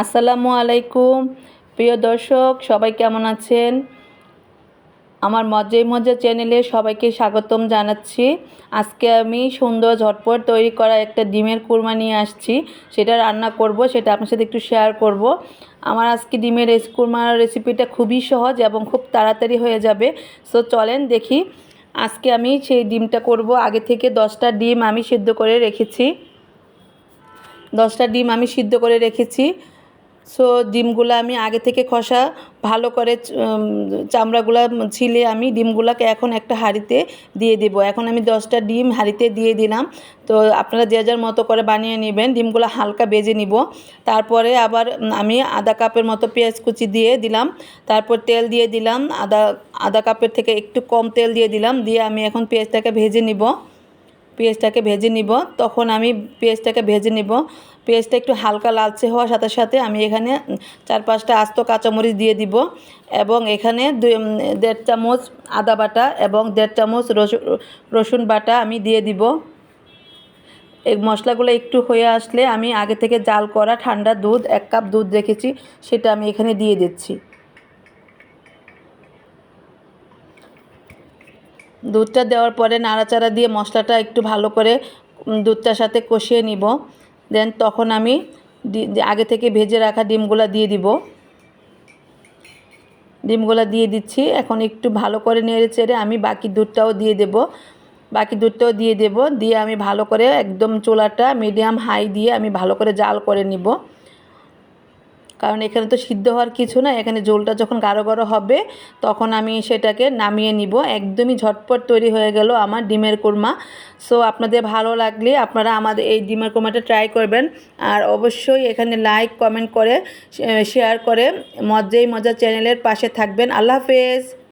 আসসালামু আলাইকুম প্রিয় দর্শক, সবাই কেমন আছেন? আমার মজাই মজা চ্যানেলে সবাইকে স্বাগতম জানাচ্ছি। আজকে আমি সুন্দর ঝটপট তৈরি করা একটা ডিমের কুরমা নিয়ে আসছি। সেটা রান্না করব, সেটা আপনার সাথে একটু শেয়ার করব। আমার আজকে ডিমের কুরমার রেসিপিটা খুবই সহজ এবং খুব তাড়াতাড়ি হয়ে যাবে। সো চলেন দেখি। আজকে আমি সেই ডিমটা করব। আগে থেকে 10টা ডিম আমি সিদ্ধ করে রেখেছি। 10টা ডিম আমি সিদ্ধ করে রেখেছি। সো ডিমগুলো আমি আগে থেকে খোসা ভালো করে চামড়াগুলো ছিলে আমি ডিমগুলোকে এখন একটা হাঁড়িতে দিয়ে দেবো। এখন আমি 10টা ডিম হাঁড়িতে দিয়ে দিলাম। তো আপনারা যে যার মতো করে বানিয়ে নেবেন। ডিমগুলো হালকা ভেজে নিব। তারপরে আবার আমি আধা কাপের মতো পেঁয়াজ কুচি দিয়ে দিলাম। তারপর তেল দিয়ে দিলাম, আধা কাপের থেকে একটু কম তেল দিয়ে দিলাম। দিয়ে আমি এখন পেঁয়াজটাকে ভেজে নিব। তখন আমি পেঁয়াজটাকে ভেজে নিব। পেঁয়াজটা একটু হালকা লালচে হওয়ার সাথে সাথে আমি এখানে 4-5টা আস্ত কাঁচামরিচ দিয়ে দিব এবং এখানে 1.5 চামচ আদা বাটা এবং 1.5 চামচ রসুন বাটা আমি দিয়ে দিব। এই মশলাগুলো একটু হয়ে আসলে আমি আগে থেকে জাল করা ঠান্ডা দুধ 1 কাপ দুধ রেখেছি, সেটা আমি এখানে দিয়ে দিচ্ছি। দুধটা দেওয়ার পরে নাড়াচাড়া দিয়ে মশলাটা একটু ভালো করে দুধটার সাথে কষিয়ে নিব। দেন তখন আমি আগে থেকে ভেজে রাখা ডিমগুলো দিয়ে দিচ্ছি। এখন একটু ভালো করে নেড়ে চেড়ে আমি বাকি দুধটাও দিয়ে দেব। দিয়ে আমি ভালো করে একদম চুলাটা মিডিয়াম হাই দিয়ে আমি ভালো করে জাল করে নিব। কারণ এখানে তো সিদ্ধ হওয়ার কিছু না, এখানে ঝোলটা যখন গাঢ় গাঢ় হবে তখন আমি সেটাকে নামিয়ে নিব। একদমই ঝটপট তৈরি হয়ে গেল আমার ডিমের কুরমা। সো আপনাদের ভালো লাগলে আপনারা আমাদের এই ডিমের কুরমাটা ট্রাই করবেন। আর অবশ্যই এখানে লাইক কমেন্ট করে শেয়ার করে মজাই মজা চ্যানেলের পাশে থাকবেন। আল্লাহ হাফেজ।